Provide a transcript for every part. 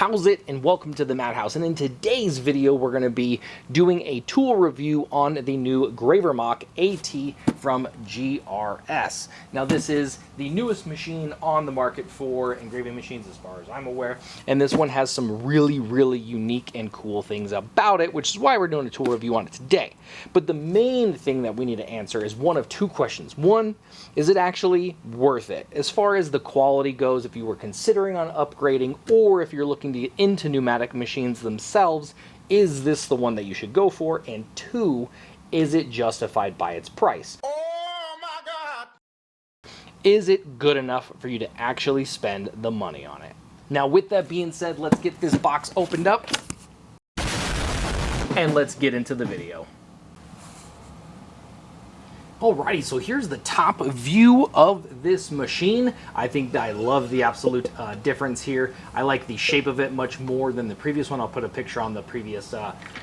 How's it, and welcome to the Madhouse. And in today's video we're going to be doing a tool review on the new GraverMach AT from GRS. Now this is the newest machine on the market for engraving machines as far as I'm aware, and this one has some really unique and cool things about it, which is why we're doing a tool review on it today. But the main thing that we need to answer is one of two questions. One, is it actually worth it? As far as the quality goes, if you were considering on upgrading, or if you're looking to get into pneumatic machines themselves, is this the one that you should go for? And two, is it justified by its price? Oh my God! Is it good enough for you to actually spend the money on it? Now, with that being said, let's get this box opened up and let's get into the video. Alrighty, so here's the top view of this machine. I think that I love the absolute difference here. I like the shape of it much more than the previous one. I'll put a picture on the previous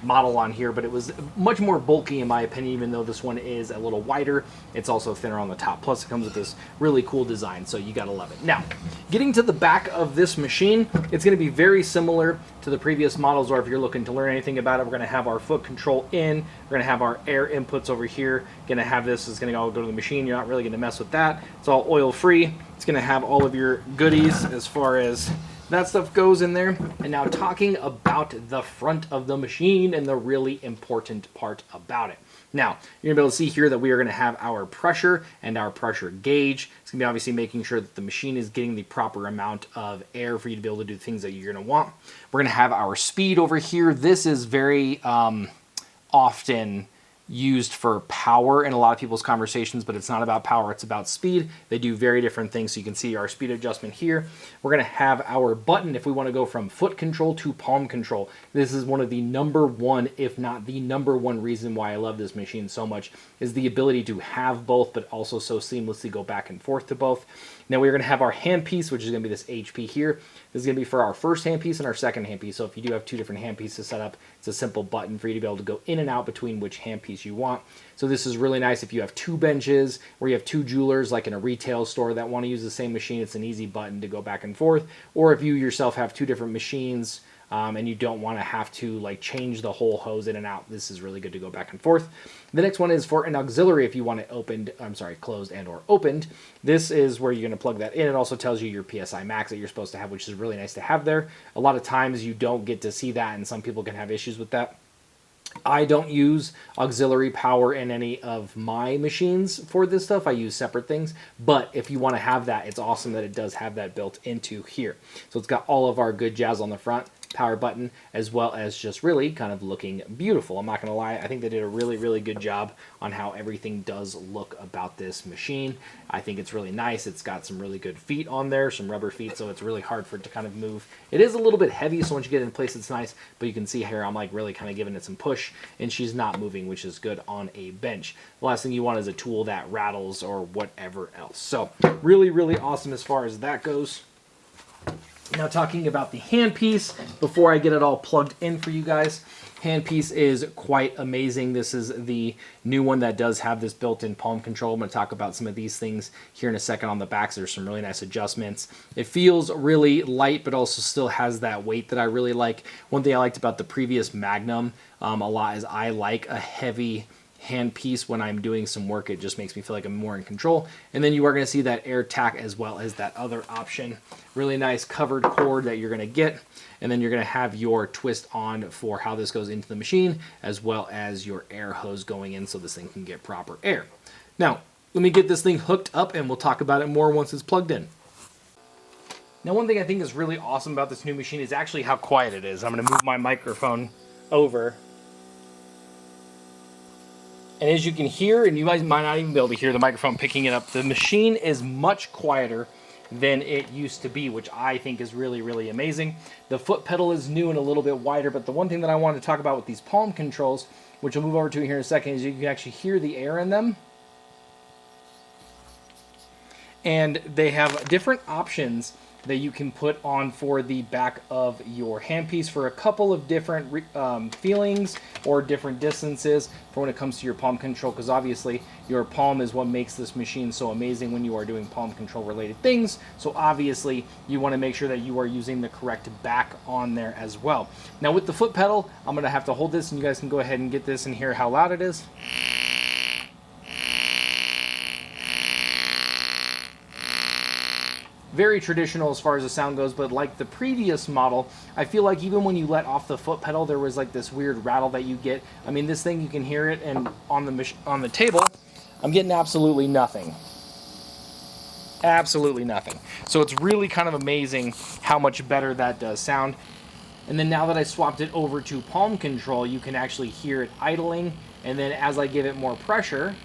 model on here, but it was much more bulky in my opinion, even though this one is a little wider. It's also thinner on the top. Plus it comes with this really cool design, so you gotta love it. Now, getting to the back of this machine, it's gonna be very similar to the previous models, or if you're looking to learn anything about it, we're gonna have our foot control in, we're gonna have our air inputs over here, gonna have this is gonna all go to the machine. You're not really gonna mess with that. It's all oil free. It's gonna have all of your goodies as far as that stuff goes in there. And now talking about the front of the machine and the really important part about it. Now, you're gonna be able to see here that we are gonna have our pressure and our pressure gauge. It's gonna be obviously making sure that the machine is getting the proper amount of air for you to be able to do things that you're gonna want. We're gonna have our speed over here. This is very often used for power in a lot of people's conversations, but it's not about power, it's about speed. They do very different things. So you can see our speed adjustment here. We're gonna have our button if we wanna go from foot control to palm control. This is one of the number one, if not the number one reason why I love this machine so much, is the ability to have both, but also so seamlessly go back and forth to both. Now we're gonna have our handpiece, which is gonna be this HP here. This is gonna be for our first handpiece and our second handpiece. So if you do have two different handpieces set up, it's a simple button for you to be able to go in and out between which handpiece you want. So this is really nice if you have two benches or you have two jewelers like in a retail store that want to use the same machine. It's an easy button to go back and forth. Or if you yourself have two different machines and you don't want to have to like change the whole hose in and out, this is really good to go back and forth. The next one is for an auxiliary if you want it opened, closed and or opened. This is where you're going to plug that in. It also tells you your PSI max that you're supposed to have, which is really nice to have there. A lot of times you don't get to see that, and some people can have issues with that. I don't use auxiliary power in any of my machines for this stuff. I use separate things, but if you want to have that, it's awesome that it does have that built into here. So it's got all of our good jazz on the front, power button, as well as just really kind of looking beautiful. I'm not gonna lie, I think they did a really good job on how everything does look about this machine. I think it's really nice. It's got some really good feet on there, some rubber feet, so it's really hard for it to kind of move. It is a little bit heavy, so once you get it in place, it's nice, but you can see here I'm like really kind of giving it some push, and she's not moving, which is good on a bench. The last thing you want is a tool that rattles or whatever else. So really awesome as far as that goes. Now talking about the handpiece, before I get it all plugged in for you guys, handpiece is quite amazing. This is the new one that does have this built-in palm control. I'm going to talk about some of these things here in a second on the back. So there's some really nice adjustments. It feels really light, but also still has that weight that I really like. One thing I liked about the previous Magnum a lot is I like a heavy handpiece when I'm doing some work. It just makes me feel like I'm more in control. And then you are going to see that air tack as well as that other option. Really nice covered cord that you're going to get. And then you're going to have your twist on for how this goes into the machine, as well as your air hose going in so this thing can get proper air. Now, let me get this thing hooked up and we'll talk about it more once it's plugged in. Now, one thing I think is really awesome about this new machine is actually how quiet it is. I'm going to move my microphone over. And as you can hear, and you guys might not even be able to hear the microphone picking it up, the machine is much quieter than it used to be, which I think is really amazing. The foot pedal is new and a little bit wider, but the one thing that I wanted to talk about with these palm controls, which I'll move over to here in a second, is you can actually hear the air in them. And they have different options that you can put on for the back of your handpiece for a couple of different feelings or different distances for when it comes to your palm control, because obviously your palm is what makes this machine so amazing when you are doing palm control related things. So obviously you want to make sure that you are using the correct back on there as well. Now with the foot pedal, I'm going to have to hold this and you guys can go ahead and get this and hear how loud it is. Very traditional as far as the sound goes, but like the previous model, I feel like even when you let off the foot pedal, there was like this weird rattle that you get. I mean, this thing, you can hear it, and on the table, I'm getting absolutely nothing. Absolutely nothing. So it's really kind of amazing how much better that does sound. And then now that I swapped it over to palm control, you can actually hear it idling, and then as I give it more pressure,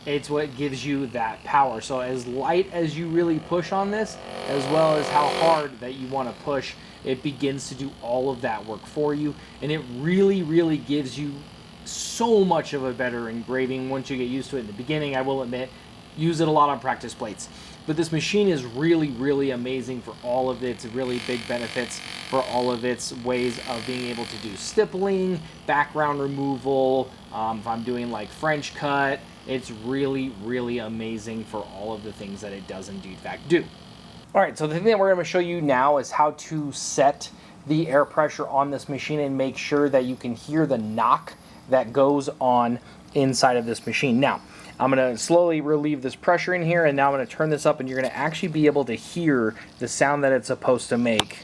it's what gives you that power. So as light as you really push on this, as well as how hard that you want to push, it begins to do all of that work for you. And it really, really gives you so much of a better engraving once you get used to it. In the beginning, I will admit, use it a lot on practice plates. But this machine is really, really amazing for all of its really big benefits, for all of its ways of being able to do stippling, background removal, if I'm doing like French cut. It's really, really amazing for all of the things that it does indeed fact do. All right, so the thing that we're going to show you now is how to set the air pressure on this machine and make sure that you can hear the knock that goes on inside of this machine. Now, I'm going to slowly relieve this pressure in here, and now I'm going to turn this up, and you're going to actually be able to hear the sound that it's supposed to make.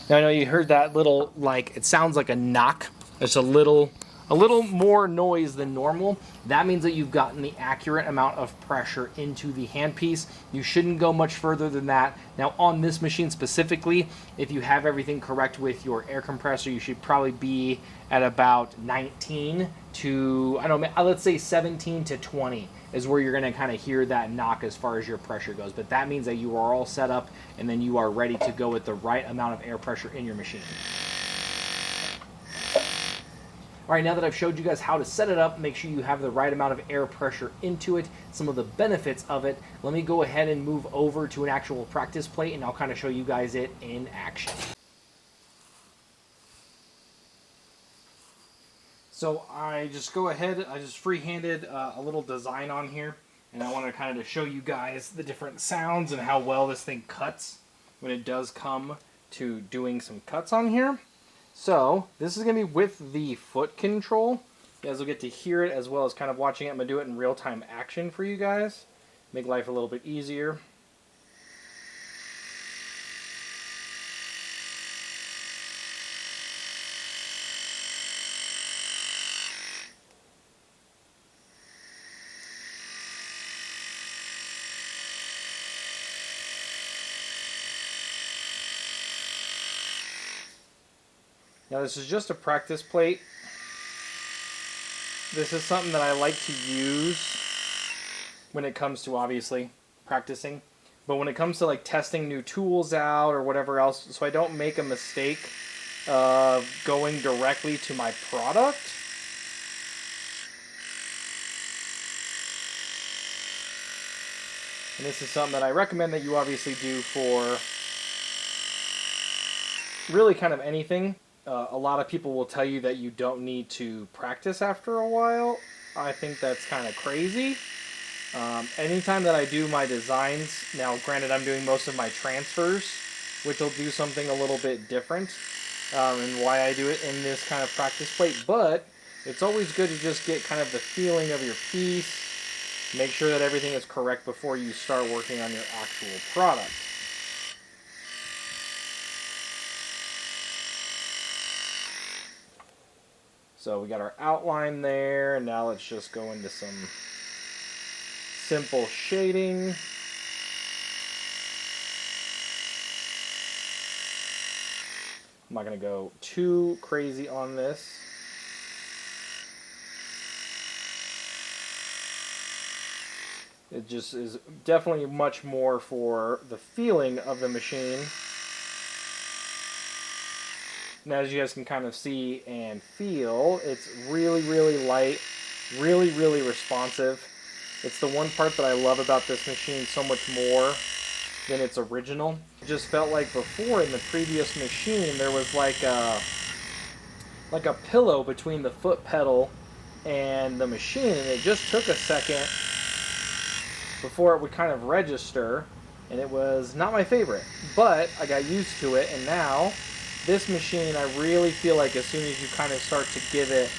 Now I know you heard that little, like, it sounds like a knock. It's a little more noise than normal. That means that you've gotten the accurate amount of pressure into the handpiece. You shouldn't go much further than that. Now on this machine specifically, if you have everything correct with your air compressor, you should probably be at about 19 to, I don't know, let's say 17 to 20 is where you're going to kind of hear that knock as far as your pressure goes. But that means that you are all set up and then you are ready to go with the right amount of air pressure in your machine. All right, now that I've showed you guys how to set it up, make sure you have the right amount of air pressure into it, some of the benefits of it, let me go ahead and move over to an actual practice plate and I'll kind of show you guys it in action. So I just go ahead, I just free-handed a little design on here, and I want to kind of show you guys the different sounds and how well this thing cuts when it does come to doing some cuts on here. So this is going to be with the foot control. You guys will get to hear it as well as kind of watching it. I'm going to do it in real-time action for you guys. Make life a little bit easier. Now this is just a practice plate. This is something that I like to use when it comes to obviously practicing. But when it comes to like testing new tools out or whatever else, so I don't make a mistake of going directly to my product. And this is something that I recommend that you obviously do for really kind of anything. A lot of people will tell you that you don't need to practice after a while. I think that's kind of crazy. Anytime that I do my designs, now granted I'm doing most of my transfers, which will do something a little bit different, and why I do it in this kind of practice plate, but it's always good to just get kind of the feeling of your piece, make sure that everything is correct before you start working on your actual product. So we got our outline there, and now let's just go into some simple shading. I'm not going to go too crazy on this. It just is definitely much more for the feeling of the machine. And as you guys can kind of see and feel, it's really, really light, really, really responsive. It's the one part that I love about this machine so much more than its original. It just felt like before in the previous machine there was like a pillow between the foot pedal and the machine, and it just took a second before it would kind of register, and it was not my favorite. But I got used to it, and now this machine, I really feel like as soon as you kind of start to give it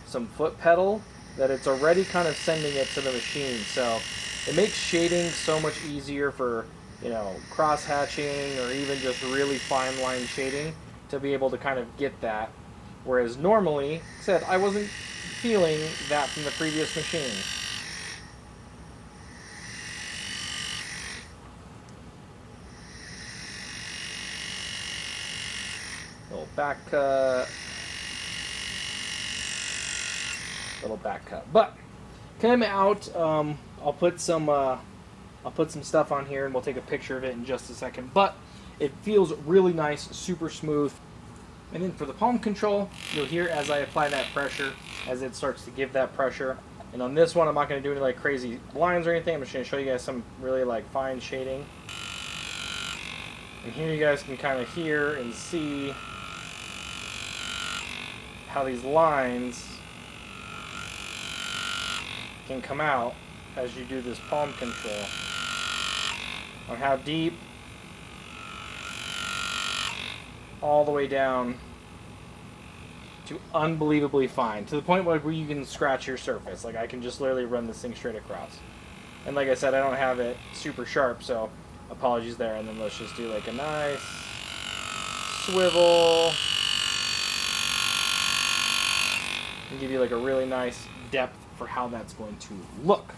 some foot pedal, that it's already kind of sending it to the machine. So it makes shading so much easier for, you know, cross hatching or even just really fine line shading to be able to kind of get that. Whereas normally, like I said, I wasn't feeling that from the previous machine. Little back cut. Little back cut. But come out. I'll put some stuff on here, and we'll take a picture of it in just a second. But it feels really nice, super smooth. And then for the palm control, you'll hear as I apply that pressure, as it starts to give that pressure. And on this one, I'm not going to do any like crazy lines or anything. I'm just going to show you guys some really like fine shading. And here you guys can kind of hear and see how these lines can come out as you do this palm control. On how deep, all the way down to unbelievably fine, to the point where you can scratch your surface. Like I can just literally run this thing straight across. And like I said, I don't have it super sharp, so apologies there. And then let's just do like a nice swivel and give you like a really nice depth for how that's going to look.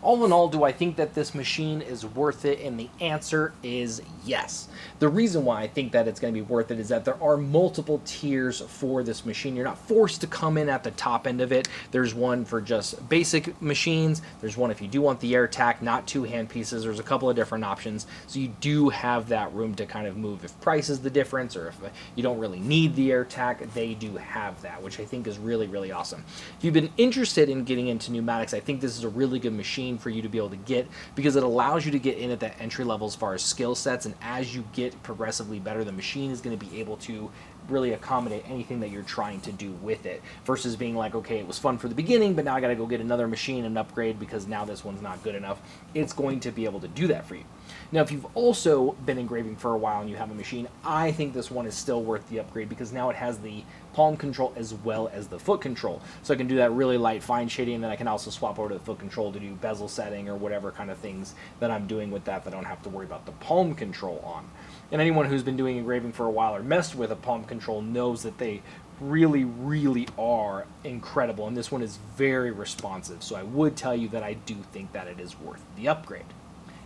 All in all, do I think that this machine is worth it? And the answer is yes. The reason why I think that it's going to be worth it is that there are multiple tiers for this machine. You're not forced to come in at the top end of it. There's one for just basic machines. There's one if you do want the air tack, not two hand pieces. There's a couple of different options. So you do have that room to kind of move if price is the difference, or if you don't really need the air tack, they do have that, which I think is really, really awesome. If you've been interested in getting into pneumatics, I think this is a really good machine for you to be able to get, because it allows you to get in at that entry level as far as skill sets, and as you get progressively better, the machine is going to be able to really accommodate anything that you're trying to do with it, versus being like, okay, it was fun for the beginning, but now I got to go get another machine and upgrade because now this one's not good enough. It's going to be able to do that for you. Now, if you've also been engraving for a while and you have a machine, I think this one is still worth the upgrade, because now it has the palm control as well as the foot control. So I can do that really light fine shading, and then I can also swap over to the foot control to do bezel setting or whatever kind of things that I'm doing with that I don't have to worry about the palm control on. And anyone who's been doing engraving for a while or messed with a palm control knows that they really, really are incredible, and this one is very responsive. So I would tell you that I do think that it is worth the upgrade.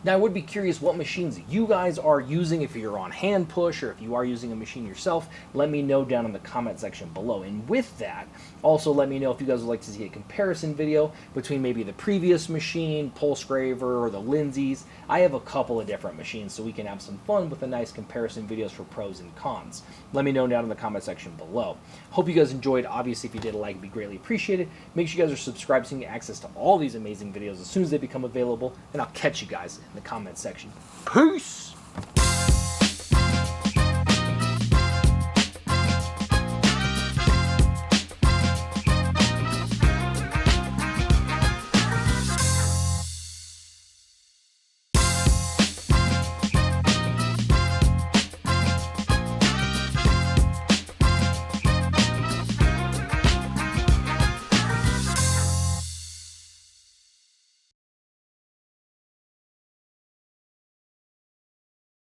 Now, I would be curious what machines you guys are using. If you're on hand push or if you are using a machine yourself, let me know down in the comment section below. And with that, also let me know if you guys would like to see a comparison video between maybe the previous machine, Pulse Graver, or the Lindsay's. I have a couple of different machines, so we can have some fun with a nice comparison videos for pros and cons. Let me know down in the comment section below. Hope you guys enjoyed. Obviously, if you did, a like would be greatly appreciated. Make sure you guys are subscribed so you get access to all these amazing videos as soon as they become available, and I'll catch you guys in the comment section. Peace!